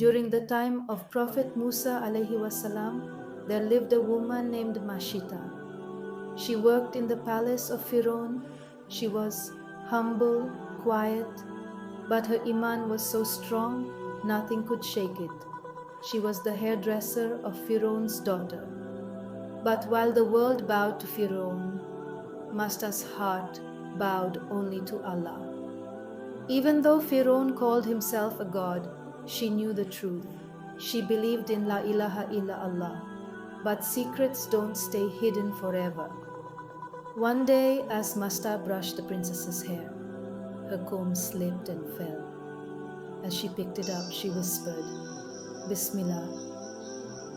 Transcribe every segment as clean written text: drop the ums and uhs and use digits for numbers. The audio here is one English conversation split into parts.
During the time of Prophet Musa alayhi wasalam, there lived a woman named Mashitah. She worked in the palace of Pharaoh. She was humble, quiet, but her iman was so strong, nothing could shake it. She was the hairdresser of Pharaoh's daughter. But while the world bowed to Pharaoh, Mashitah's heart bowed only to Allah. Even though Pharaoh called himself a god, she knew the truth. She believed in La ilaha illa Allah. But secrets don't stay hidden forever. One day, as Mashitah brushed the princess's hair, her comb slipped and fell. As she picked it up, she whispered, "Bismillah,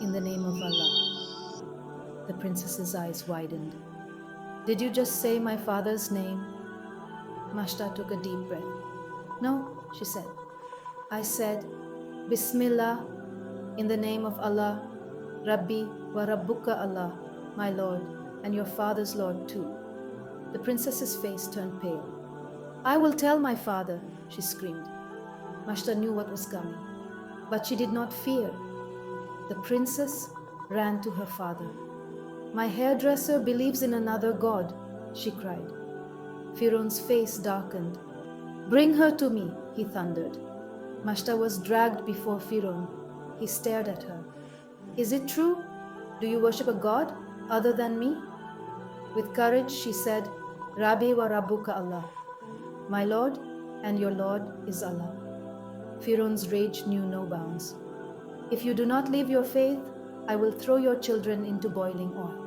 in the name of Allah." The princess's eyes widened. "Did you just say my father's name?" Mashitah took a deep breath. "No," she said. "I said, Bismillah, in the name of Allah, Rabbi wa Rabbuka Allah, my Lord, and your father's Lord too." The princess's face turned pale. "I will tell my father," she screamed. Mashitah knew what was coming, but she did not fear. The princess ran to her father. "My hairdresser believes in another god," she cried. Pharaoh's face darkened. "Bring her to me," he thundered. Mashitah was dragged before Pharaoh. He stared at her. "Is it true? Do you worship a god other than me?" With courage, she said, "Rabbi wa Rabbuka Allah. My Lord and your Lord is Allah." Pharaoh's rage knew no bounds. "If you do not leave your faith, I will throw your children into boiling oil."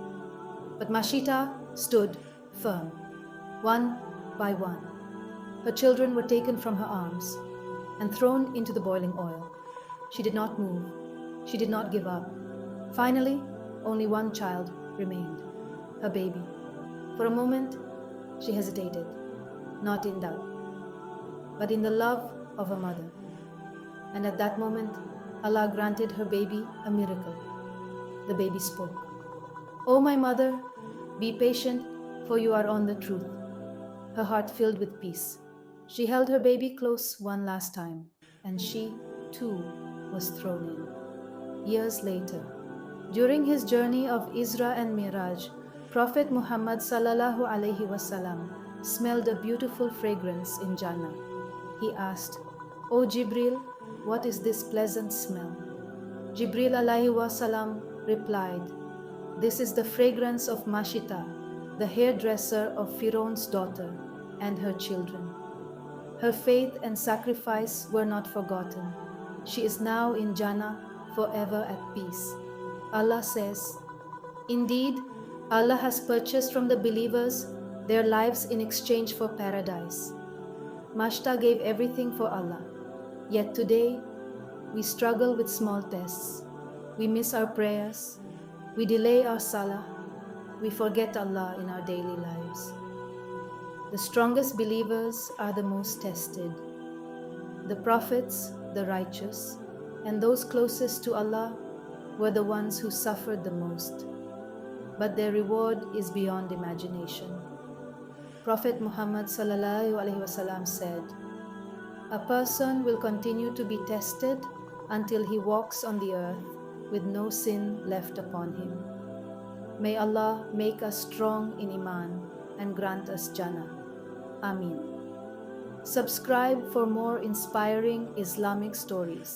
But Mashitah stood firm. One by one, her children were taken from her arms and thrown into the boiling oil. She did not move. She did not give up. Finally, only one child remained, her baby. For a moment, she hesitated, not in doubt, but in the love of her mother. And at that moment, Allah granted her baby a miracle. The baby spoke. "Oh, my mother, be patient, for you are on the truth." Her heart filled with peace. She held her baby close one last time, and she, too, was thrown in. Years later, during his journey of Isra and Miraj, Prophet Muhammad sallallahu alaihi wasallam smelled a beautiful fragrance in Jannah. He asked, "O Jibril, what is this pleasant smell?" Jibril alaihi wasallam replied, "This is the fragrance of Mashitah, the hairdresser of Pharaoh's daughter and her children. Her faith and sacrifice were not forgotten. She is now in Jannah, forever at peace." Allah says, "Indeed, Allah has purchased from the believers their lives in exchange for paradise." Mashitah gave everything for Allah. Yet today, we struggle with small tests. We miss our prayers. We delay our salah. We forget Allah in our daily lives. The strongest believers are the most tested. The prophets, the righteous, and those closest to Allah were the ones who suffered the most. But their reward is beyond imagination. Prophet Muhammad sallallahu alaihi wasallam said, "A person will continue to be tested until he walks on the earth with no sin left upon him." May Allah make us strong in Iman and grant us Jannah. Ameen. Subscribe for more inspiring Islamic stories.